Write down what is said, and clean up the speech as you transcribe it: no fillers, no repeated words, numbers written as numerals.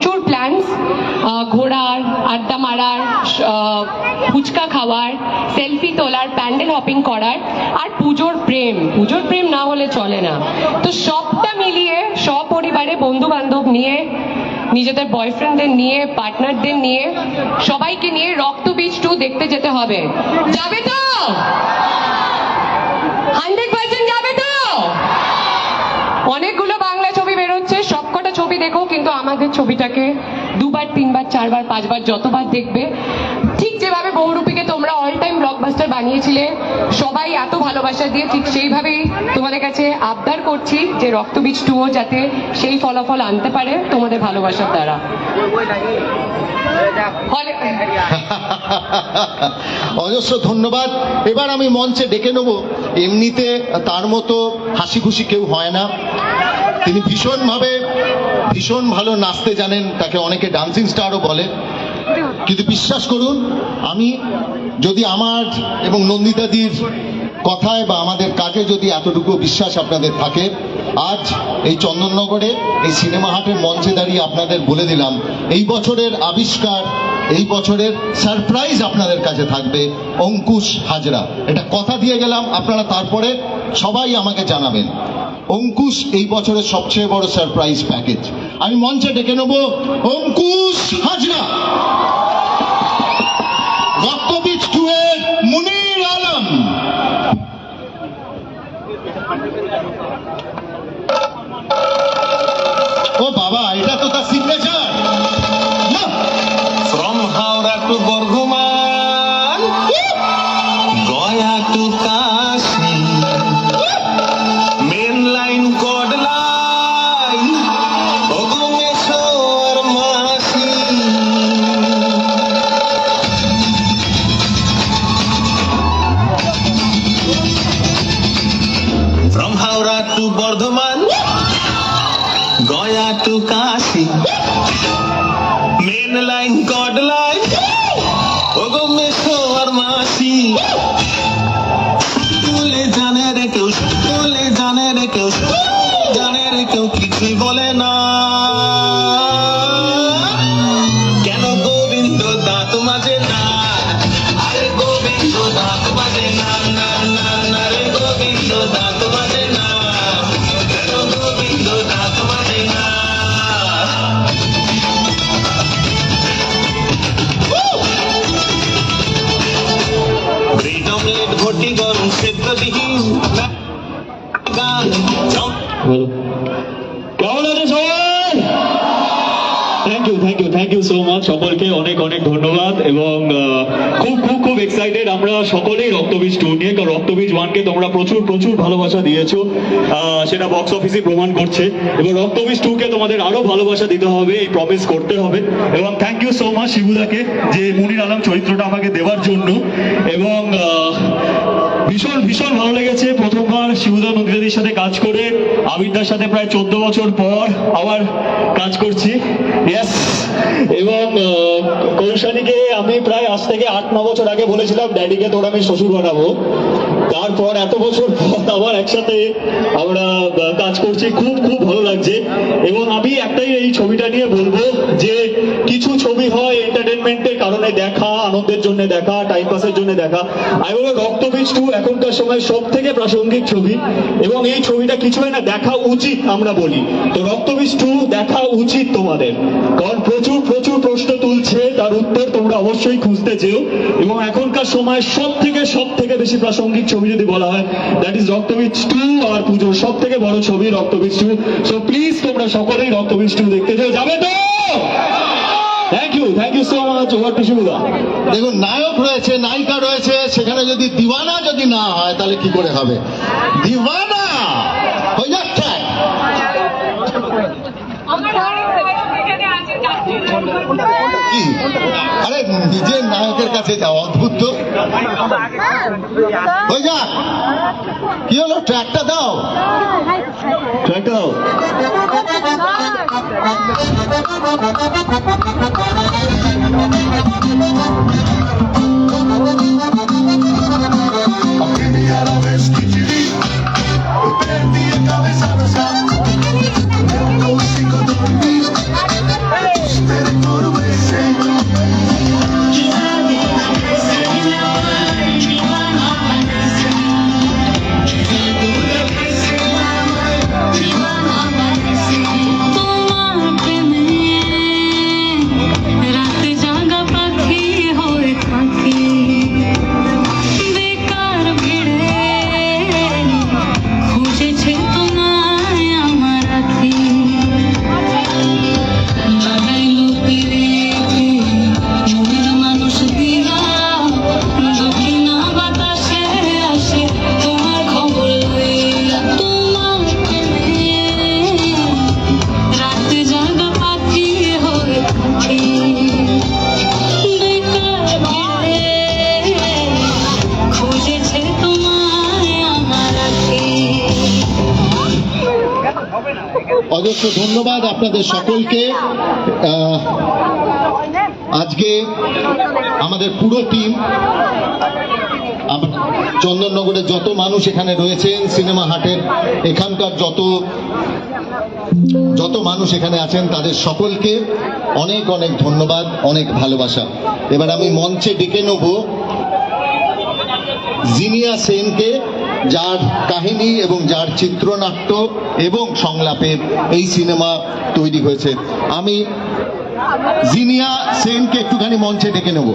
প্রচুর প্ল্যানস, ঘোরার, আড্ডা মারার, ফুচকা খাওয়ার, সেলফি তোলার, প্যান্ডেল হপিং করার, আর পুজোর প্রেম না হলে চলে না। তো সবটা মিলিয়ে সপরিবারে বন্ধু বান্ধব নিয়ে, নিজেদের বয়ফ্রেন্ডদের নিয়ে, পার্টনারদের নিয়ে, সবাইকে নিয়ে রক্ত বীজ 2 দেখতে যেতে হবে। যাবে তো? 100% যাবে তো? অনেকগুলো বাংলা ছবি বেরোচ্ছে, সবকটা ছবি দেখো, কিন্তু আমাদের ছবিটাকে 2 বার 3 বার 4 বার 5 বার যতবার দেখবে, ঠিক যেভাবে বহুরূপীকে তোমরা অল টাইম ব্লকবাস্টার বানিয়েছিলে সবাই এত ভালোবাসা দিয়ে, ঠিক সেইভাবেই তোমাদের কাছে আবদার করছি যে রক্তবীজ 2ও যাতে সেই ফলাফল আনতে পারে তোমাদের ভালোবাসার দ্বারা। অজস্র ধন্যবাদ। এবার আমি মঞ্চে ডেকে নেব, এমনিতে তার মতো হাসি খুশি কেউ হয় না। তিনি ভীষণ ভালো নাচতে জানেন, তাকে অনেকে ডান্সিং স্টারও বলে। কিন্তু বিশ্বাস করুন, আমি যদি আমার এবং নন্দিতাদির কথায় বা আমাদের কাজে যদি এতটুকু বিশ্বাস আপনাদের থাকে, আজ এই চন্দননগরে এই সিনেমা হাটের মঞ্চে দাঁড়িয়ে আপনাদের বলে দিলাম, এই বছরের আবিষ্কার, এই বছরের সারপ্রাইজ আপনাদের কাছে থাকবে অঙ্কুশ হাজরা। এটা কথা দিয়ে গেলাম, আপনারা তারপরে সবাই আমাকে জানাবেন। অঙ্কুশ এই বছরের সবচেয়ে বড় সারপ্রাইজ প্যাকেজ। আমি মঞ্চে ডেকে নেব অঙ্কুশ হাজরা, রক্তবীজ 2 এর মুনির আলম। ও বাবা, এটা তো তার signature. From Howrah to Bardhaman, Gaya to Kashi, main line cod line, Bogomeshwar Masi. From Howrah to Bardhaman, Gaya to Kashi, main line cod line, Bogomeshwar Masi. তুলে জানে রে কেউ, তুলে জানে রে কেউ, জানে রে কেউ কিছুই বলে না। কেন গোবিন্দ দাঁত মাজে না, আরে গোবিন্দ দাঁত মাজে না, না না না রে গোবিন্দ দাঁত মাজে না, কেন গোবিন্দ দাঁত মাজে না। ব্রেড অমলেট ঘটি গরম সেদ্ধ বিহীন গান কেমন আছে সবাই? Thank you so much. সকলকে অনেক ধন্যবাদ এবং খুব এক্সাইটেড আমরা সকলেই রক্তবীজ 2 নিয়ে। কারণ রক্তবীজ 1 কে তোমরা প্রচুর ভালোবাসা দিয়েছো, সেটা বক্স অফিসে প্রমাণ করছে। এবার রক্তবীজ 2 কে তোমাদের আরো ভালোবাসা দিতে হবে, এই প্রমিস করতে হবে। এবং থ্যাংক ইউ সো মাচ শিবুদাকে যে মুনির আলম চরিত্রটা আমাকে দেওয়ার জন্য। এবং ভীষণ ভালো লেগেছে প্রথমবার শিবুদা নন্দিতাদির সাথে কাজ করে, আবিরদার সাথে প্রায় 14 বছর পর আবার কাজ করছি। ইয়েস। এবং কৌশানীকে আমি প্রায় আজ থেকে 8-9 বছর আগে বলেছিলাম ড্যাডিকে তোর আমি শ্বশুর বানাবো। তারপর এত বছর পর আবার একসাথে আমরা কাজ করছি, খুব ভালো লাগছে। এবং আমি একটাই এই ছবিটা নিয়ে বলবো যে কিছু ছবি হয় এন্টারটেনমেন্টের কারণে দেখা, আনন্দের জন্য দেখা, টাইম পাসের জন্য দেখা। আমি বলবো রক্তবীজ 2 এখনকার সময় সব থেকে প্রাসঙ্গিক ছবি, এবং এই ছবিটা কিছু হয় না দেখা উচিত আমরা বলি। তো রক্তবীজ 2 দেখা উচিত তোমাদের, কারণ প্রচুর প্রশ্ন তুলছে, তার উত্তর তোমরা অবশ্যই খুঁজতে চেও। এবং এখনকার সময় সব থেকে বেশি প্রাসঙ্গিক ছবি যদি বলা হয়, দ্যাট ইজ রক্তবীজ 2। আর পুজোর সব থেকে বড় ছবি রক্তবীজ 2। সো প্লিজ তোমরা সকলেই রক্তবীজ 2 দেখতে চাও, যাবে তো? Thank you so much. Over to শিবুদা। দেখুন, নায়ক রয়েছে, নায়িকা রয়েছে, সেখানে যদি দিওয়ানা যদি না হয় তাহলে কি করে হবে? দিওয়ানা হয়ে যাচ্ছে। কি? আরে নিজের নায়কের কাছে যাও, অদ্ভুত তো। হয়ে যাক। কি হলো? ট্র্যাকটা দাও। La primera vez que te vi, perdí la cabeza, no sabes. No consigo dormir. অজস্র ধন্যবাদ আপনাদের সকলকে। আজকে আমাদের পুরো টিম, চন্দননগরের যত মানুষ এখানে রয়েছেন, সিনেমা হাটের এখানকার যত মানুষ এখানে আছেন, তাদের সকলকে অনেক অনেক ধন্যবাদ, অনেক ভালোবাসা। এবার আমি মঞ্চে ডেকে নেব জিনিয়া সেনকে, যার কাহিনী এবং যার চিত্রনাট্য এবং সংলাপের এই সিনেমা তৈরি হয়েছে। আমি জিনিয়া সেনকে একটুখানি মঞ্চে ডেকে নেব।